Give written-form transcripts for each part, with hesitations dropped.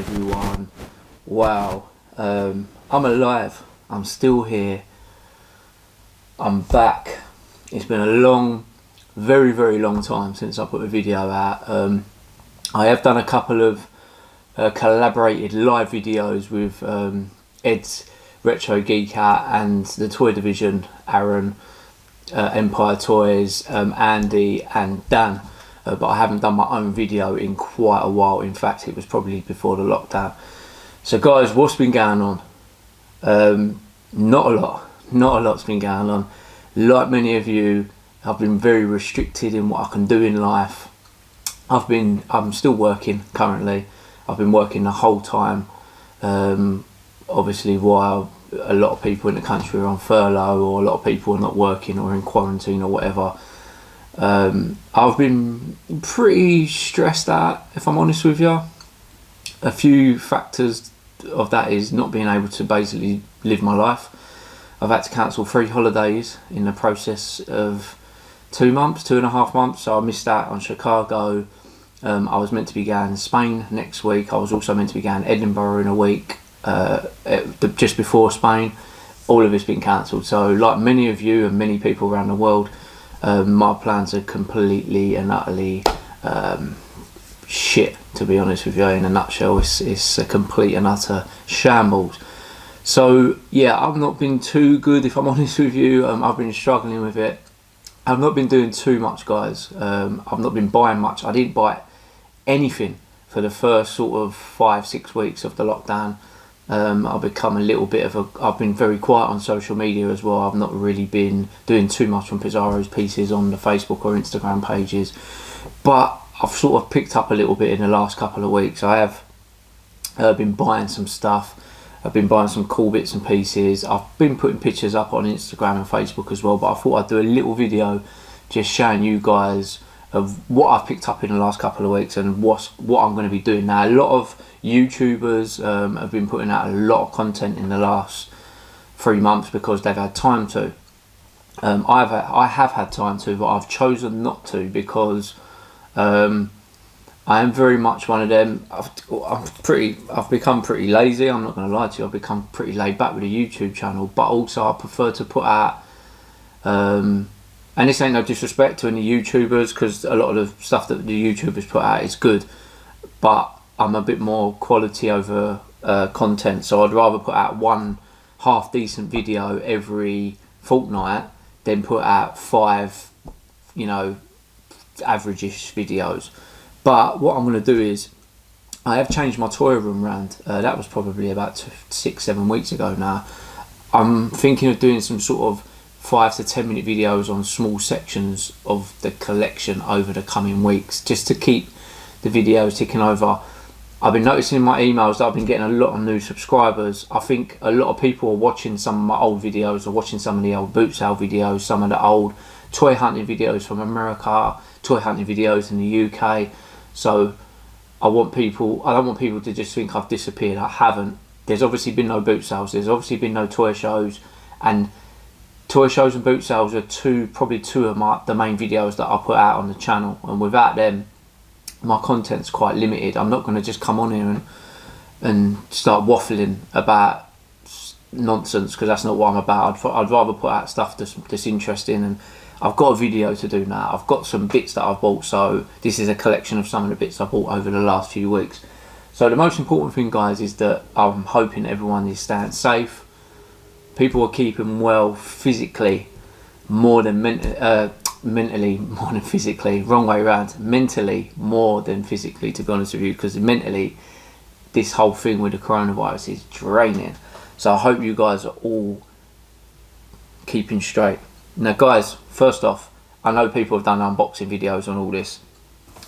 everyone. Wow, I'm alive. I'm still here. I'm back. It's been a long, very long time since I put a video out. I have done a couple of collaborated live videos with Ed's Retro Geek Out and the Toy Division, Aaron, Empire Toys, Andy and Dan. But I haven't done my own video in quite a while. In fact, it was probably before the lockdown. So guys, what's been going on? Not a lot's been going on. Like many of you, I've been very restricted in what I can do in life. I'm still working currently. I've been working the whole time. Obviously, while a lot of people in the country are on furlough, or a lot of people are not working or in quarantine or whatever. I've been pretty stressed out, if I'm honest with you. A few factors of that is not being able to basically live my life. I've had to cancel 3 holidays in the process of 2.5 months. So I missed out on Chicago. I was meant to be going to Spain next week. I was also meant to be going to Edinburgh in a week, just before Spain. All of it's been cancelled. So like many of you and many people around the world, my plans are completely and utterly shit, to be honest with you. In a nutshell, it's a complete and utter shambles. So yeah, I've not been too good, if I'm honest with you. I've been struggling with it. I've not been doing too much, guys. I've not been buying much. I didn't buy anything for the first sort of 5-6 weeks of the lockdown. I've become a little bit of I've been very quiet on social media as well. I've not really been doing too much on Pizarro's pieces on the Facebook or Instagram pages, but I've sort of picked up a little bit in the last couple of weeks. I have been buying some stuff. I've been buying some cool bits and pieces. I've been putting pictures up on Instagram and Facebook as well, but I thought I'd do a little video just showing you guys of what I've picked up in the last couple of weeks and what I'm going to be doing now. A lot of YouTubers have been putting out a lot of content in the last 3 months because they've had time to. I have had time to, but I've chosen not to because I am very much one of them. I've become pretty lazy. I'm not going to lie to you. I've become pretty laid back with a YouTube channel, but also I prefer to put out. And this ain't no disrespect to any YouTubers, because a lot of the stuff that the YouTubers put out is good, but I'm a bit more quality over content. So I'd rather put out one half decent video every fortnight than put out 5, average-ish videos. But what I'm going to do is, I have changed my toy room round. That was probably about 6-7 weeks ago now. I'm thinking of doing some sort of 5 to 10 minute videos on small sections of the collection over the coming weeks, just to keep the videos ticking over. I've been noticing in my emails that I've been getting a lot of new subscribers. I think a lot of people are watching some of my old videos, or watching some of the old boot sale videos, some of the old toy hunting videos from America, toy hunting videos in the UK. So I don't want people to just think I've disappeared. I haven't. There's obviously been no boot sales. There's obviously been no toy shows, and toy shows and boot sales are probably two of the main videos that I put out on the channel. And without them, my content's quite limited. I'm not going to just come on here and start waffling about nonsense, because that's not what I'm about. I'd rather put out stuff that's interesting. And I've got a video to do now. I've got some bits that I've bought, so this is a collection of some of the bits I bought over the last few weeks. So the most important thing, guys, is that I'm hoping everyone is staying safe. People are keeping well physically more than mentally more than physically. Wrong way around. Mentally more than physically, to be honest with you, because mentally this whole thing with the coronavirus is draining. So I hope you guys are all keeping straight. Now guys, first off, I know people have done unboxing videos on all this.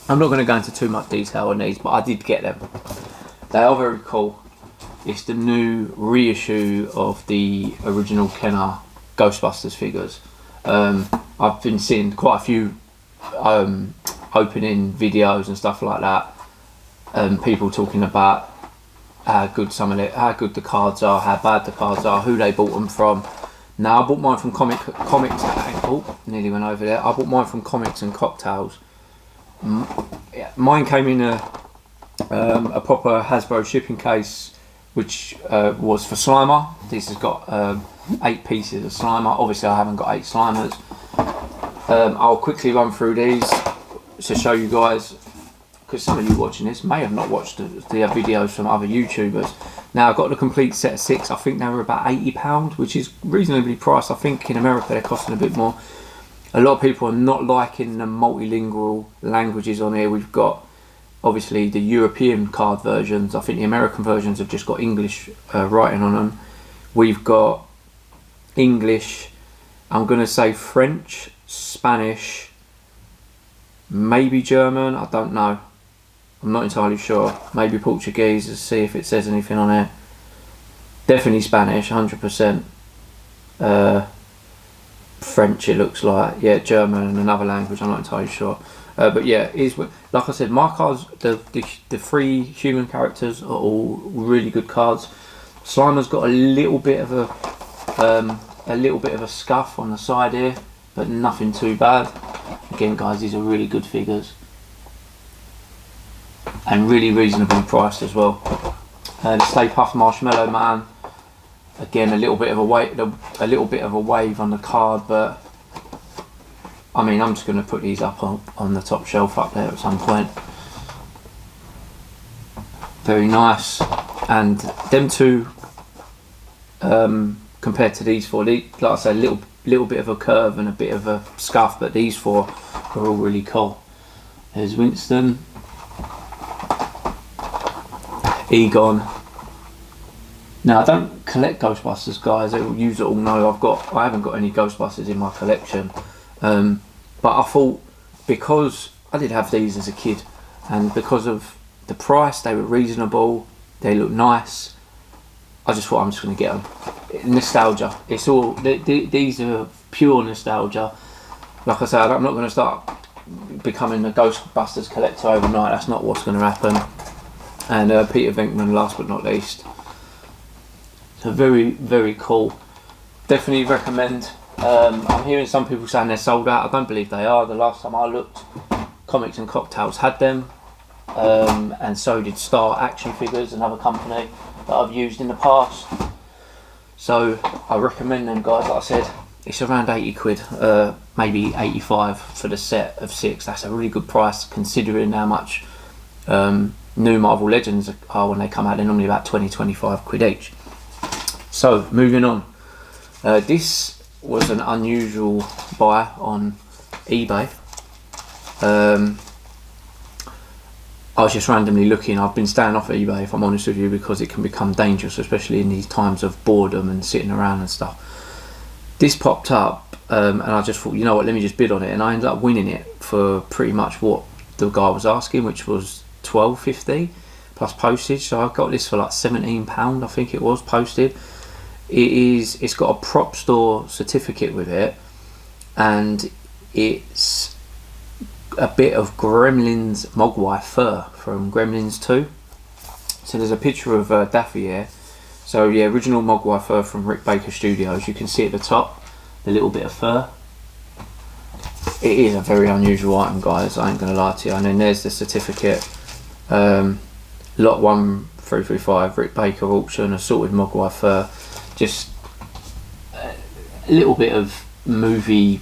I'm not going to go into too much detail on these, but I did get them. They are very cool. It's the new reissue of the original Kenner Ghostbusters figures. I've been seeing quite a few opening videos and stuff like that. People talking about how good the cards are, how bad the cards are, who they bought them from. Now I bought mine from Comics. Oh, nearly went over there. I bought mine from Comics and Cocktails. Mine came in a A proper Hasbro shipping case, which was for Slimer. This has got 8 pieces of Slimer. Obviously I haven't got 8 Slimers. I'll quickly run through these to show you guys, because some of you watching this may have not watched the videos from other YouTubers. Now I've got the complete set of 6. I think they were about £80, which is reasonably priced. I think in America they're costing a bit more. A lot of people are not liking the multilingual languages on here. We've got obviously the European card versions. I think the American versions have just got English writing on them. We've got English, I'm going to say French, Spanish, maybe German, I don't know. I'm not entirely sure. Maybe Portuguese, let's see if it says anything on there. Definitely Spanish, 100%. French it looks like. Yeah, German and another language, I'm not entirely sure. But yeah, like I said, my cards, the 3 human characters are all really good cards. Slimer's got a little bit of a scuff on the side here, but nothing too bad. Again guys, these are really good figures and really reasonably priced as well. The Stay Puft Marshmallow Man, again a little bit of a wave on the card, but I mean I'm just going to put these up on the top shelf up there at some point. Very nice. And them two, compared to these 4, like I say, a little bit of a curve and a bit of a scuff, but these 4 are all really cool. There's Winston, Egon. Now I don't collect Ghostbusters, guys. You all know I haven't got any Ghostbusters in my collection, but I thought, because I did have these as a kid, and because of the price, they were reasonable, they look nice, I just thought I'm just going to get them. Nostalgia. It's all these are pure nostalgia. Like I said, I'm not going to start becoming a Ghostbusters collector overnight. That's not what's going to happen. And Peter Venkman, last but not least. So very, very cool. Definitely recommend. I'm hearing some people saying they're sold out. I don't believe they are. The last time I looked, Comics and Cocktails had them, and so did Star Action Figures, another company that I've used in the past. So I recommend them, guys. Like I said, it's around 80 quid, maybe 85 for the set of 6. That's a really good price considering how much new Marvel Legends are when they come out. They're normally about 20-25 quid each. So moving on, this was an unusual buy on eBay. I was just randomly looking. I've been staying off eBay, if I'm honest with you, because it can become dangerous, especially in these times of boredom and sitting around and stuff. This popped up, and I just thought, you know what, let me just bid on it, and I ended up winning it for pretty much what the guy was asking, which was £12.50 plus postage. So I got this for like £17, I think it was, posted. It's got a prop store certificate with it, and it's a bit of Gremlins Mogwai fur from Gremlins 2. So there's a picture of Daffy here. So yeah, original Mogwai fur from Rick Baker Studios. You can see at the top the little bit of fur. It is a very unusual item, guys, I ain't gonna lie to you. And then there's the certificate, lot 1335 Rick Baker auction, assorted Mogwai fur. Just a little bit of movie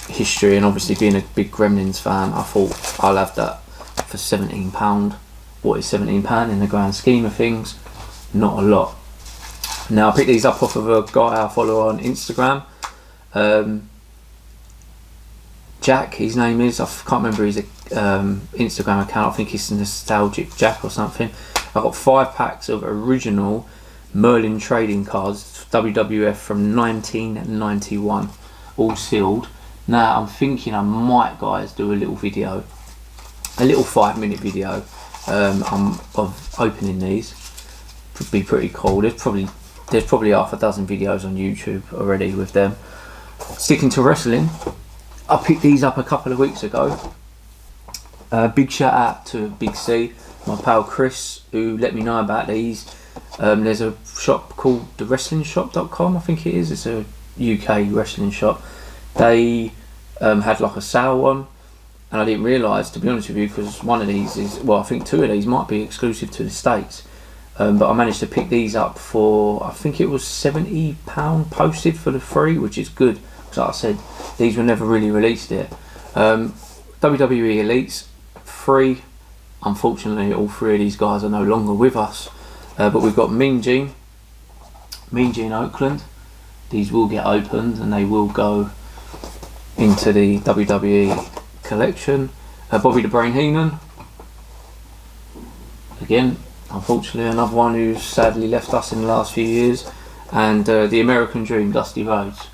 history, and obviously being a big Gremlins fan, I thought I'll have that for £17. What is £17 in the grand scheme of things? Not a lot. Now I picked these up off of a guy I follow on Instagram, Jack, his name is. I can't remember his Instagram account. I think it's Nostalgic Jack or something. I got 5 packs of original Merlin trading cards, WWF from 1991, all sealed. Now I'm thinking I might, guys, do a little video, a little 5-minute video of opening these. Would be pretty cool. There's probably half a dozen videos on YouTube already with them. Sticking to wrestling, I picked these up a couple of weeks ago. Big shout out to Big C, my pal Chris, who let me know about these. There's a shop called thewrestlingshop.com, I think it is. It's a UK wrestling shop. They had like a sale on, and I didn't realise, to be honest with you, because one of these is, well, I think two of these might be exclusive to the States. But I managed to pick these up for, I think it was £70 posted for the 3, which is good. Because like I said, these were never really released yet. WWE Elites 3. Unfortunately, all 3 of these guys are no longer with us. But we've got Mean Gene Oakland. These will get opened and they will go into the WWE collection. Bobby the Brain Heenan. Again, unfortunately, another one who's sadly left us in the last few years. And the American Dream, Dusty Rhodes.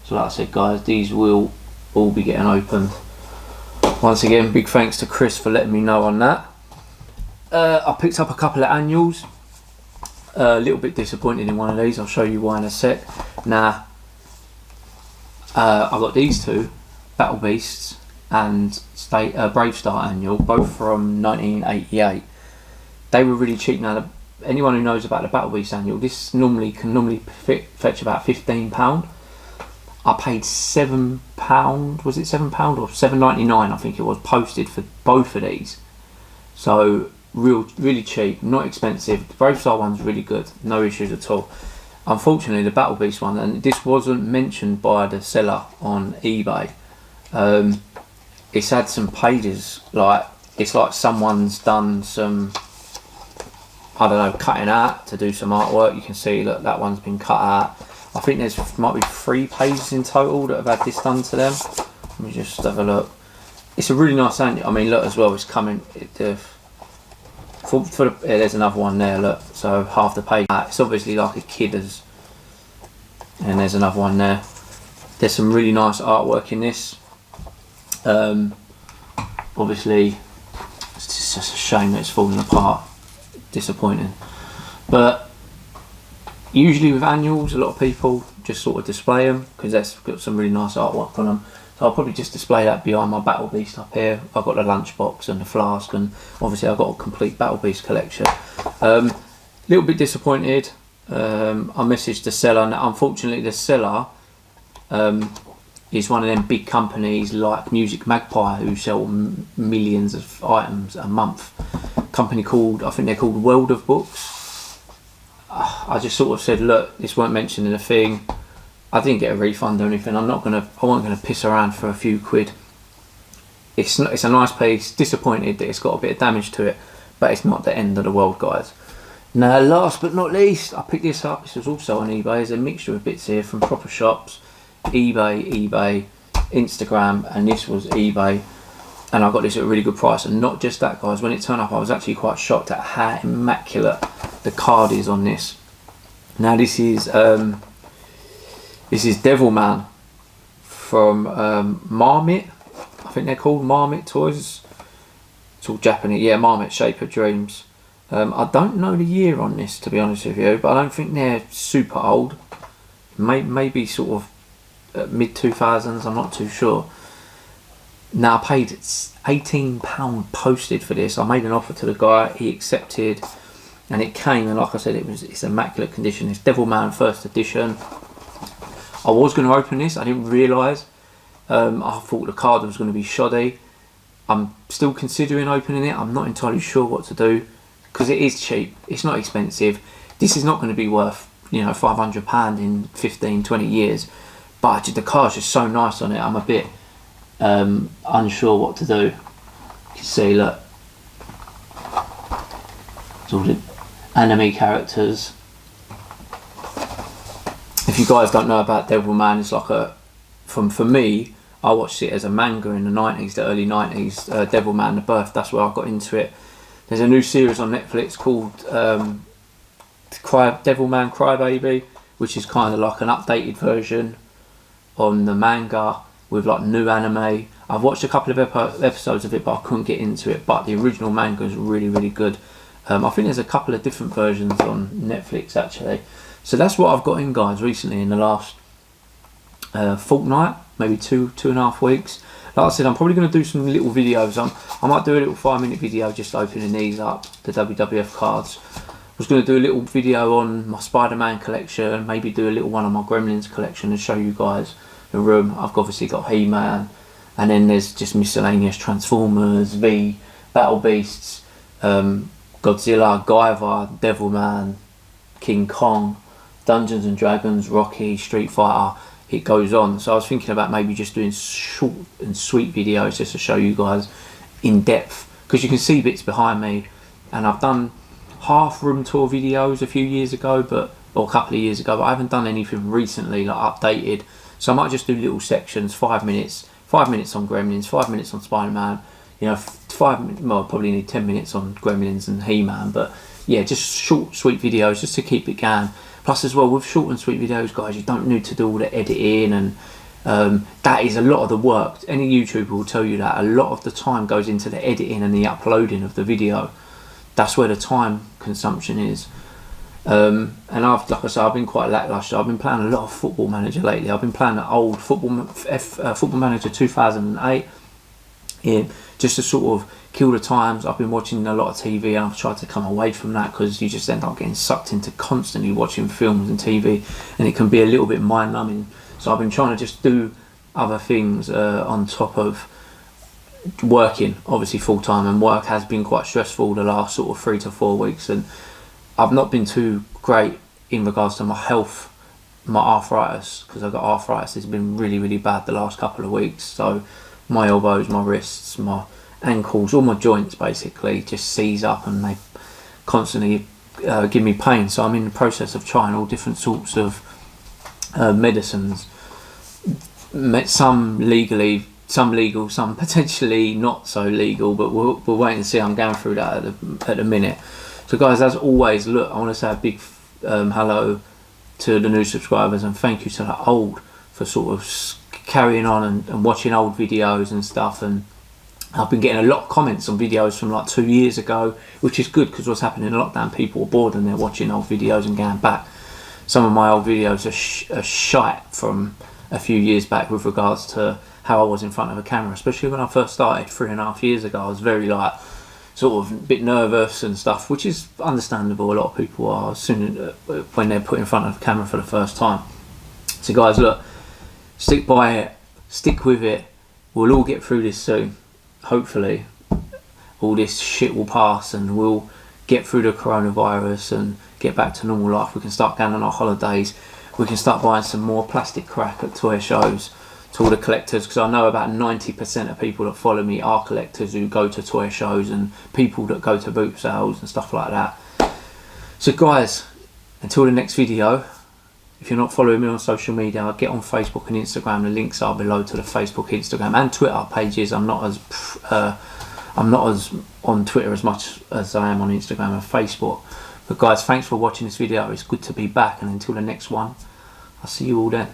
So like I said, guys, these will all be getting opened. Once again, big thanks to Chris for letting me know on that. I picked up a couple of annuals. A little bit disappointed in one of these. I'll show you why in a sec. Now, I got these two, Battle Beasts and Brave Star annual, both from 1988. They were really cheap. Now, anyone who knows about the Battle Beast annual, this can normally fetch about £15. I paid £7. Was it £7 or £7.99? I think it was, posted for both of these. So really cheap, not expensive. The Brave Star one's really good, no issues at all. Unfortunately, the Battle Beast one, and this wasn't mentioned by the seller on eBay. It's had some pages, like it's like someone's done some, I don't know, cutting out to do some artwork. You can see, look, that one's been cut out. I think there's might be 3 pages in total that have had this done to them. Let me just have a look. It's a really nice annual. I mean, look as well. It's coming. There's another one there. Look, so half the page. It's obviously like a kid's. And there's another one there. There's some really nice artwork in this. Obviously, it's just a shame that it's falling apart. Disappointing, but. Usually with annuals, a lot of people just sort of display them because that's got some really nice artwork on them. So I'll probably just display that behind my Battle Beast up here. I've got the lunchbox and the flask, and obviously I've got a complete Battle Beast collection. Little bit disappointed. I messaged the seller, and unfortunately the seller is one of them big companies like Music Magpie who sell millions of items a month. Company called, I think they're called World of Books. I just sort of said, look, this weren't mentioned in the thing. I didn't get a refund or anything. I wasn't gonna piss around for a few quid. It's a nice piece. Disappointed that it's got a bit of damage to it, but it's not the end of the world, guys. Now, last but not least, I picked this up. This was also on eBay. There's a mixture of bits here from proper shops, eBay, Instagram, and this was eBay. And I got this at a really good price. And not just that, guys. When it turned up, I was actually quite shocked at how immaculate the card is on this. Now this is Devilman from Marmot. I think they're called Marmot Toys. It's all Japanese. Yeah, Marmot, Shape of Dreams. I don't know the year on this, to be honest with you, but I don't think they're super old. Maybe sort of mid 2000s. I'm not too sure. Now I paid £18 posted for this. I made an offer to the guy. He accepted. And it came, and like I said, it's immaculate condition. It's Devilman first edition. I was going to open this. I didn't realise. I thought the card was going to be shoddy. I'm still considering opening it. I'm not entirely sure what to do because it is cheap. It's not expensive. This is not going to be worth, you know, £500 in 15, 20 years. But the card's just so nice on it. I'm a bit unsure what to do. You can see, look. It's all the anime characters. If you guys don't know about Devilman, it's like for me, I watched it as a manga in the 90s, the early 90s, Devilman The Birth. That's where I got into it. There's a new series on Netflix called Devilman Crybaby, which is kind of like an updated version on the manga with like new anime. I've watched a couple of episodes of it, but I couldn't get into it. But the original manga is really, really good. I think there's a couple of different versions on Netflix actually. So that's what I've got in, guys, recently in the last fortnight, maybe two and a half weeks. Like I said, I'm probably going to do some little videos. I might do a little 5-minute video just opening these up, the WWF cards. I was going to do a little video on my Spider-Man collection, maybe do a little one on my Gremlins collection and show you guys the room. I've obviously got He-Man and then there's just miscellaneous Transformers, V, Battle Beasts, Godzilla, Guyver, Devilman, King Kong, Dungeons and Dragons, Rocky, Street Fighter. It goes on. So I was thinking about maybe just doing short and sweet videos just to show you guys in depth, because you can see bits behind me, and I've done half room tour videos a few years ago, or a couple of years ago, but I haven't done anything recently like updated. So I might just do little sections, 5 minutes on Gremlins, 5 minutes on Spider-Man, you know, well, probably need 10 minutes on Gremlins and He-Man, but yeah, just short, sweet videos just to keep it going. Plus as well, with short and sweet videos, guys, you don't need to do all the editing, and that is a lot of the work. Any YouTuber will tell you that a lot of the time goes into the editing and the uploading of the video. That's where the time consumption is. And like I said, I've been quite lacklustre. I've been playing a lot of Football Manager lately. I've been playing the old Football Manager 2008, just to sort of kill the times. I've been watching a lot of TV, and I've tried to come away from that, because you just end up getting sucked into constantly watching films and TV, and it can be a little bit mind-numbing. So I've been trying to just do other things on top of working, obviously full-time, and work has been quite stressful the last sort of 3 to 4 weeks, and I've not been too great in regards to my health, my arthritis, because I've got arthritis. It's been really, really bad the last couple of weeks. So my elbows, my wrists, my ankles, all my joints basically just seize up, and they constantly give me pain. So I'm in the process of trying all different sorts of medicines, some legally, some legal, some potentially not so legal, but we'll wait and see. I'm going through that at the minute. So guys, as always, look, I want to say a big hello to the new subscribers, and thank you to the old for sort of carrying on and watching old videos and stuff. And I've been getting a lot of comments on videos from like 2 years ago, which is good, because what's happening in lockdown, people are bored and they're watching old videos and going back. Some of my old videos are shite from a few years back with regards to how I was in front of a camera, especially when I first started 3.5 years ago. I was very like sort of a bit nervous and stuff, which is understandable. A lot of people are soon when they're put in front of a camera for the first time. So guys, look, stick by it, stick with it. We'll all get through this soon. Hopefully all this shit will pass, and we'll get through the coronavirus and get back to normal life. We can start going on our holidays. We can start buying some more plastic crap at toy shows to all the collectors, because I know about 90% of people that follow me are collectors who go to toy shows, and people that go to boot sales and stuff like that. So guys, until the next video, if you're not following me on social media, I'll get on Facebook and Instagram. The links are below to the Facebook, Instagram and Twitter pages. I'm not as on Twitter as much as I am on Instagram and Facebook. But guys, thanks for watching this video. It's good to be back, and until the next one, I'll see you all then.